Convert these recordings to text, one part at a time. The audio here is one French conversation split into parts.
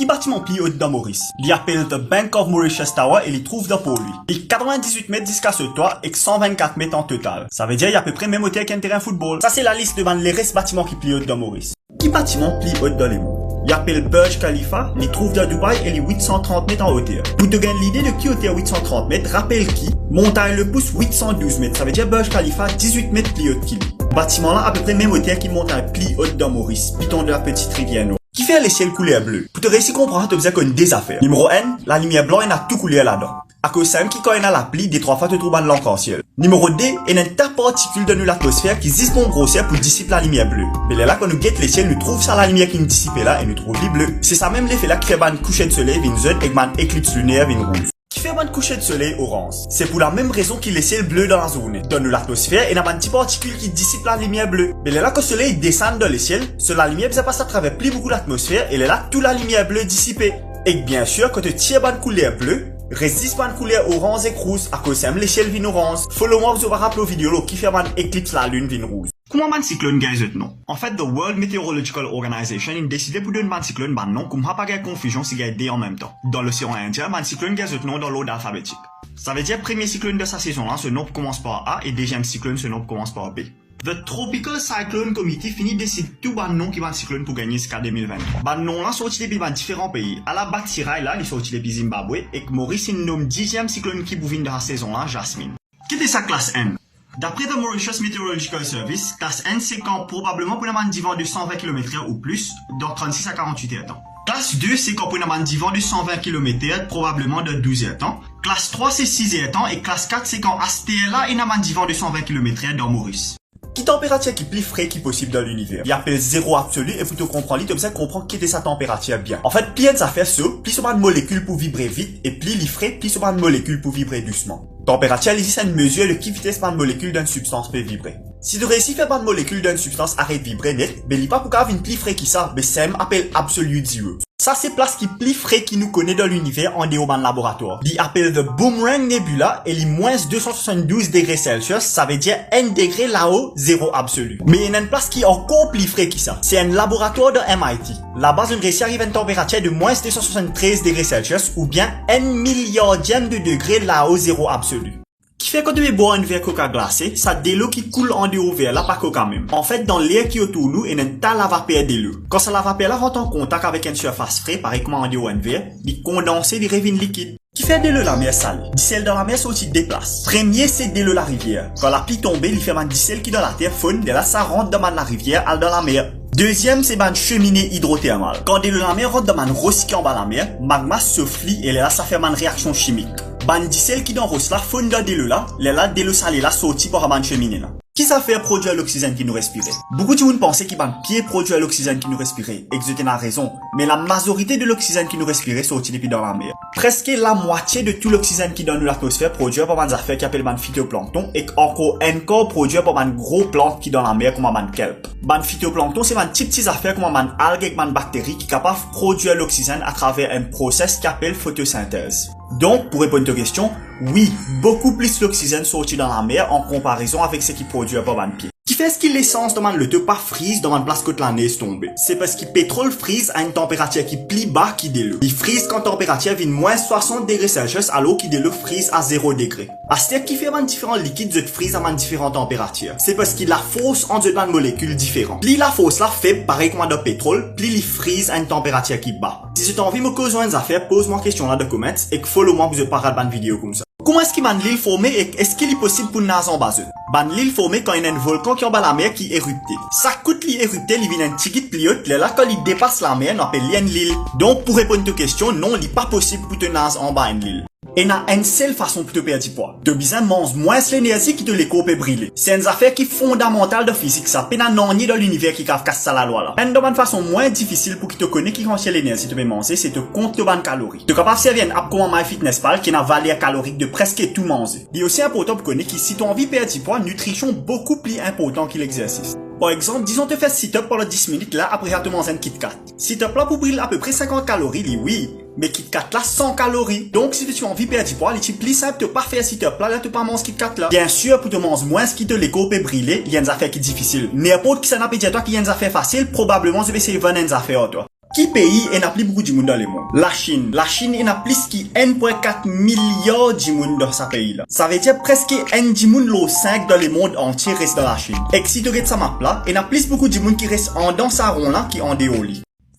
Qui bâtiment plus haut dans Maurice? Il appelle The Bank of Mauritius Tower et il trouve dans pour lui. Il 98 mètres jusqu'à ce toit et 124 mètres en total. Ça veut dire il y a à peu près même hauteur qu'un terrain football. Ça c'est la liste de les restes bâtiments qui plus haut dans Maurice. Qui bâtiment plus haut dans les monts? Il appelle Burj Khalifa, il trouve dans Dubaï et il est 830 mètres en hauteur. Pour te gagner l'idée de qui hauteur 830 mètres, rappelle qui? Montagne le pouce 812 mètres. Ça veut dire Burj Khalifa 18 mètres plus haut qu'il est. Bâtiment là à peu près même hauteur qui montagne plus haute dans Maurice, piton de la petite rivière Nord. Qui fait les ciels couleur bleu? Pour te réussir comprendre, tu as besoin qu'on des affaires. Numéro 1, la lumière blanche elle a tout couleur là-dedans. À cause ça, qui quand il a la pluie, des 3 fois te trouves dans l'arc-en-ciel. Numéro 2, il y a une tas de particules dans l'atmosphère qui disent bon grossière pour dissiper la lumière bleue. Mais là, quand nous guette les ciels, nous trouve ça la lumière qui nous dissipe là et nous trouve les bleus. C'est ça même l'effet là qui fait ban coucher de soleil, vin zone et ban éclipse lunaire, vin rouge. Qui fait ban coucher de soleil orange? C'est pour la même raison qu'il laisse le bleu dans la zone. Dans l'atmosphère, il y a un petit particule qui dissipe la lumière bleue. Mais là, quand le soleil descend dans le ciel, la lumière ça passe à travers plus beaucoup l'atmosphère et là, toute la lumière bleue dissipée. Et bien sûr, quand tu tires ban couleur bleue, résiste pas une couleur orange et rouge à cause de l'échelle vin orange. Follow-moi vous aurez rappelé aux vidéos qui fait ban éclipse la lune vin rouge. Comment man cyclone guys non? En fait, the World Meteorological Organization a décidé pour donner man cyclone ban non comme pas de confusion si gagne en même temps. Dans l'océan Indien, man cyclone guys non dans l'ordre alphabétique. Ça veut dire premier cyclone de sa saison là, ce nom commence par A et deuxième cyclone ce nom commence par B. The Tropical Cyclone Committee finit de décider tout ban nom qui va cyclone pour gagner ce cas 2023. Ban nom là sorti depuis différents pays. À la Batiraï là, il sorti depuis Zimbabwe et que Maurice il nomme 10e cyclone qui bouvine de la saison là, Jasmine. Qui était sa classe N? D'après the Mauritius Meteorological Service, classe N c'est quand probablement pour une man divan de 120 km/h ou plus dans 36 à 48 heures temps. Classe 2 c'est quand pour une man divan de 120 km/h probablement de 12 heures temps. Classe 3 c'est 6 heures temps et classe 4 c'est quand à cette là il y a un man divan de 120 km/h dans Maurice. Qui température qui plus frais qui possible dans l'univers? Il appelle zéro absolu et pour te comprendre, tu as besoin de comprendre qui était sa température bien. En fait, plus ça fait ça, plus on a de molécules pour vibrer vite et plus il frais, plus on a de molécules pour vibrer doucement. Température, ici, c'est une mesure de qui vitesse par molécule d'une substance peut vibrer. Si tu réussis à faire une molécule d'une substance arrête de vibrer net, mais il pas pour qu'elle une plus frais qui ça, mais c'est appelle absolute zero. Ça, c'est place qui plus frais qui nous connaît dans l'univers en dehors de laboratoire. Il appelle the Boomerang Nebula et il moins 272 degrés Celsius, ça veut dire 1 degré là-haut, zéro absolu. Mais il y a une place qui est encore plus frais que ça. C'est un laboratoire de MIT. Là-bas, on réussit à arriver à une température de moins 273 degrés Celsius ou bien 1 milliardième de degré là-haut, zéro absolu. Qui fait quand tu veux boire un verre coca glacé, ça de l'eau qui coule en dehors verre là, pas coca même. En fait, dans l'air qui est autour de nous, il y a un tas de vapeur de l'eau. Quand ça la vapeur là rentre en contact avec une surface fraîche, pareil comme en dehors un verre, il condense, il revient liquide. Qui fait de l'eau la mer salée? Dissel dans la mer sont des places. Premier, c'est de l'eau la rivière. Quand la pluie tombe, il fait un dissel qui dans la terre faune, de là ça rentre dans la rivière, dans la mer. Deuxième, c'est une cheminée hydrothermale. Quand de l'eau la mer rentre dans une rosque en bas la mer, magma se flie et là ça fait une réaction chimique. Ban dissel qui dans rose là, fond dans de l'eau là, de l'eau salée là sorti par une cheminée là. Qui ça fait produire l'oxygène qui nous respire? Beaucoup de gens pensent qu'il ban pied produire l'oxygène qui nous respire. Exactement a raison. Mais la majorité de l'oxygène qui nous respire sorti depuis dans la mer. Presque la moitié de tout l'oxygène qui dans l'atmosphère produit par des affaires qui appellent ban phytoplancton et encore produit par ban gros plantes qui dans la mer comme ban kelp. Ban phytoplancton c'est ban petites affaires comme ban algues et ban bactéries qui capable de produire l'oxygène à travers un process qui appelle photosynthèse. Donc, pour répondre à ta question, oui, beaucoup plus l'oxygène sorti dans la mer en comparaison avec ce qui produit par ban pied. Qui fait ce que l'essence demande le pas frise dans une place que la neige tombe? C'est parce que le pétrole frise à une température qui plus bas qui de l'eau. Il frise quand température vient moins 60 degrés Celsius alors qu'il de l'eau frise à 0 degré. À ce qui fait différents liquides de frise à différentes températures. C'est parce qu'il la force entre deux molécules différentes. Plus la force la fait pareil comme dans le pétrole, plus il frise à une température qui bas. Si tu as envie de me causer une affaire, pose-moi une question là dans les commentaires et que follow-moi pour que je parle de vidéo comme ça. Comment est-ce qu'il man l'île formée et est-ce qu'il est possible pour nager en bas? Ban l'île formée quand il y a un volcan qui est en bas la mer qui érupte. Ça coûte l'érupter, il vient un petit guide plus haut, là quand il dépasse la mer, on appelle l'île. Donc pour répondre à ta question, non, il n'est pas possible pour te nager en bas une l'île. Et n'a une seule façon pour te perdre du poids. De besoin mange moins l'énergie qui te les coupe et brûler. C'est une affaire qui est fondamentale de physique, ça. Peine à nonnier dans l'univers qui casse ça la loi là. Une de bonne façon moins difficile pour qui te connaît qui conçoit l'énergie te manger, c'est te compte de bonnes calories. Tu es capable de servir une app comme MyFitnessPal qui a une valeur calorique de presque tout manger. Il est aussi important pour connaître que si tu as envie de perdre du poids, nutrition beaucoup plus important que l'exercice. Par exemple, disons te faire sit-up pendant 10 minutes là après te manger un KitKat. Sit-up là pour brûler à peu près 50 calories, oui. Mais KitKat là 100 calories. Donc si tu as envie de perdre du poids, il est plus simple de pas faire sit-up là, tu pas manger KitKat là. Bien sûr, pour te manger moins ce qui te les coupe et brûler, il y a des affaires qui sont difficiles. N'importe qui s'en appelle toi qui y a des affaires faciles, probablement je vais essayer de vendre des affaires à toi. Qui pays en a plus beaucoup de monde dans le monde? La Chine. La Chine en a plus qui 1,4 milliard de monde dans sa pays là. Ça veut dire presque 1 de monde lo 5 dans le monde entier reste dans la Chine. Et si tu regardes sa map là, en a plus beaucoup de monde qui reste en dans sa rond là qui en dehors.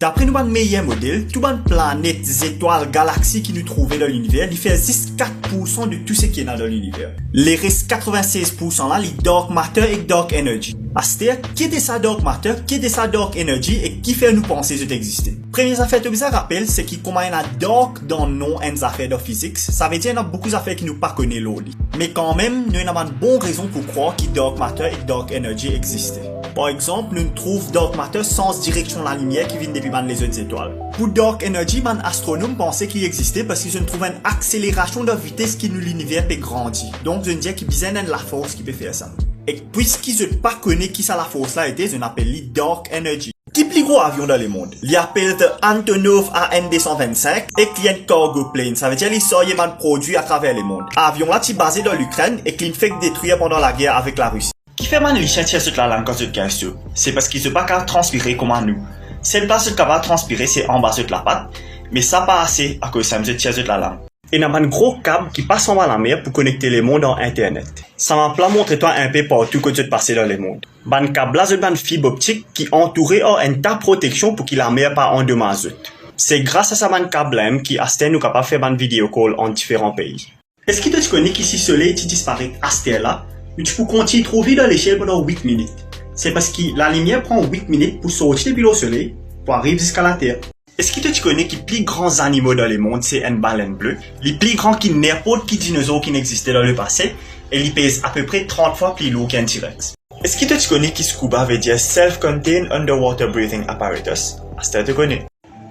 D'après nous, un meilleur modèle, tout les planètes, étoiles, galaxies qui nous trouvent dans l'univers, il fait juste 4% de tout ce qui est dans l'univers. Les restes 96% là, les dark matter et dark energy. C'est-à-dire, qui est ça dark matter, qui est ça dark energy et qui fait nous penser que exister. Première affaire que vous rappelle, c'est qu'il comment il y a dark dans nos affaires de physique. Ça veut dire qu'il y a beaucoup d'affaires qui nous pas connaissent l'eau. Mais quand même, nous avons une bonne raison pour croire que dark matter et dark energy existaient. Par exemple, nous trouvons dark matter sans direction de la lumière qui vient depuis les autres étoiles. Pour dark energy, les astronomes pensaient qu'il existait parce qu'ils ont trouvé une accélération de vitesse qui nous l'univers peut grandir. Donc, je veux dire qu'il y a la force qui peut faire ça. Et puisqu'ils ne pas connaissent qui ça la force là était, on appelle les dark energy. Qui plus gros avion dans le monde? Il appelle le Antonov AN-225 et client cargo plane. Ça veut dire qu'ils sortent des produits à travers le monde. Avion là, qui basé dans l'Ukraine et qui fait détruire pendant la guerre avec la Russie. Qui fait man richesse sur la langue quand tu te c'est parce qu'ils ne sont pas capables de transpirer comme nous. Celle place capable de transpirer, c'est en bas de la patte, mais ça pas assez à cause ça me tire de la langue. Et il y a un gros câble qui passe en bas de la mer pour connecter les mondes en Internet. Ça m'a plan montrer toi un peu partout que tu te passes dans les mondes. Ban câble là, c'est une fibre optique qui entourait une tas protection pour que la mer pas endommage. C'est grâce à ça ban câble là qui Aster nous capable de faire une vidéo call en différents pays. Est-ce que tu connais qu'ici soleil qui disparaît Aster là, mais tu peux continuer à trouver dans l'échelle pendant 8 minutes. C'est parce que la lumière prend 8 minutes pour sortir depuis le soleil pour arriver jusqu'à la Terre. Est-ce que tu connais que les plus grands animaux dans le monde, c'est une baleine bleue? Les plus grands qui n'importe qui dinosaure qui n'existait dans le passé, et ils pèsent à peu près 30 fois plus lourd qu'un T-Rex. Est-ce que tu connais que SCUBA veut dire Self-Contained Underwater Breathing Apparatus? Est-ce que tu connais?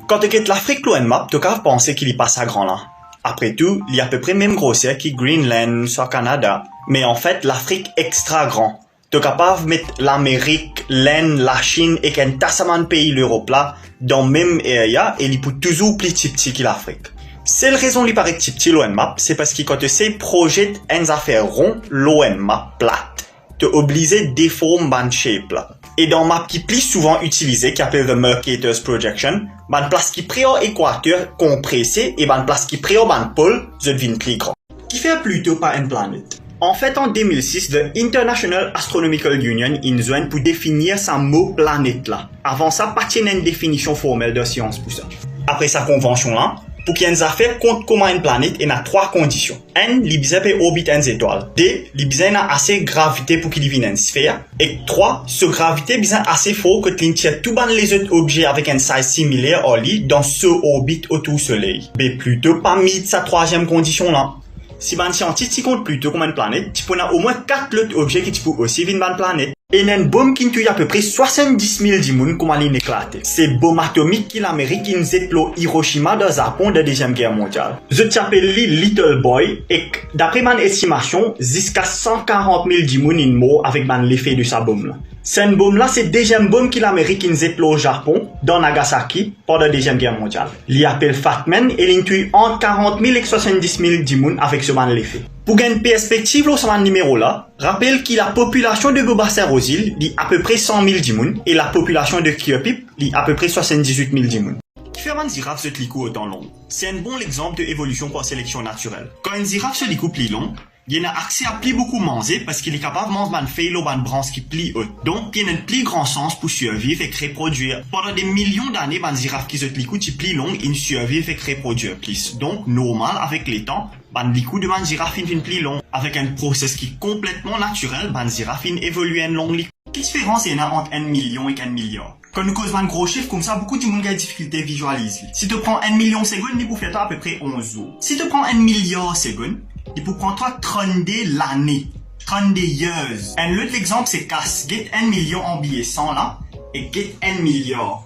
Quand tu quittes l'Afrique loin de map, tu peux penser qu'il y passe à grand là. Après tout, il y a à peu près même grosseur que Greenland, soit Canada. Mais en fait, l'Afrique extra grand. Tu es capable de mettre l'Amérique, l'Inde, la Chine et qu'un tassaman de pays l'Europe là dans le même area et il peut toujours plus petit que l'Afrique. Seule raison qu'il paraît petit l'ON map, c'est parce que quand tu sais projeter une affaire rond, l'ON map plate, tu es obligé de déformer une shape là. Et dans map qui plus souvent utilisé, qui appelle the Mercator's Projection, une place qui prend équateur compressé et une place qui prend une pôle, je devine plus grand. Qui fait plutôt pas une planète. En fait, en 2006, the International Astronomical Union injoint pour définir sa mot planète là. Avant ça, pas de une définition formelle de science pour ça. Après sa convention là, pour qu'il y ait une affaire compte comment une planète, il y a 3 conditions. 1, l'ibisa peut orbiter une étoile. 2, l'ibisa a assez de gravité pour qu'il vienne une sphère. Et 3, ce gravité est assez fort que tu tire tout les autres objets avec un size similaire au lit dans ce orbite autour du soleil. Mais plutôt pas mis de sa 3e condition là. Si un scientifique compte plutôt comme une planète, tu peux avoir au moins 4 autres objets qui tu peux aussi venir une planète. Et il y a une bombe qui tue à peu près 70 000 dimoun comme elle éclaté. C'est bombe atomique qui l'Amérique qui nous éclate Hiroshima dans le Japon de la Deuxième Guerre mondiale. Je t'appelle Little Boy et d'après mon estimation, jusqu'à 140 000 dimoun in mort avec l'effet de sa bombe là. Cette bombe là, c'est la deuxième bombe qui l'Amérique qui nous éclate au Japon, dans Nagasaki, pendant la Deuxième Guerre mondiale. Il appelle Fatman et il tue entre 40 000 et 70 000 dimoun avec ce l'effet. Pour gagner une perspective sur ce numéro là, rappelle que la population de Bobasser-Rosil est à peu près 100 000 dimoun et la population de Kyopip est à peu près 78 000 dimoun. Qui fait une girafe se licou autant long? C'est un bon exemple d'évolution par sélection naturelle. Quand une girafe se licou plus long, il a accès à plus beaucoup manger parce qu'il est capable de manger une feuille ou une branche qui plie haute. Donc, il y a un plus grand sens pour survivre et reproduire. Pendant des millions d'années, une girafe qui se licou est plus long, il survit et reproduire plus. Donc, normal, avec les temps, une licou de une girafe est plus long. Avec un processus qui est complètement naturel, une girafe évolue en long licou. Quelle différence il y a entre 1 million et 1 milliard? Quand nous causons un gros chiffre comme ça, beaucoup de monde a des difficultés à visualiser. Si tu prends 1 million de secondes, il peut faire à peu près 11 jours. Si tu prends 1 milliard de secondes, il peut prendre 32 l'année. 32 years. Un autre exemple, c'est casse. Get 1 million en billets 100 là, et get 1 milliard.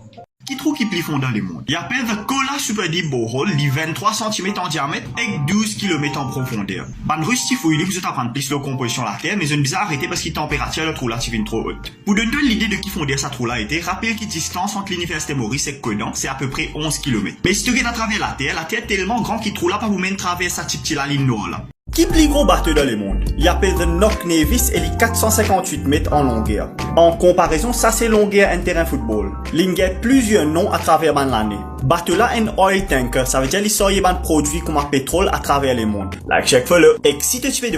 Qui trouve qui plie fond dans le monde? Il appelle the Kola Super Deep Borehole, il 23 cm en diamètre et 12 km en profondeur. Ban russe fouille, vous êtes apprendre plus la composition de la terre, mais je ne vais arrêter parce que la température de trou là est trop haute. Pour donner l'idée de qui fonder sa trou là était, rappelle que la distance entre l'université Maurice et Conan, c'est à peu près 11 km. Mais si tu regardes à travers la terre est tellement grande qu'il trou là pas vous mène travers sa petite ligne noire là. Qui plus gros bateau dans le monde? Il appelle The Knock Nevis et il 458 mètres en longueur. En comparaison, ça c'est longueur un terrain football. Il a plusieurs noms à travers l'année. Bateau là un oil tanker, ça veut dire qu'il sort de produits comme un pétrole à travers le monde. Like, check, follow. Et si tu fais de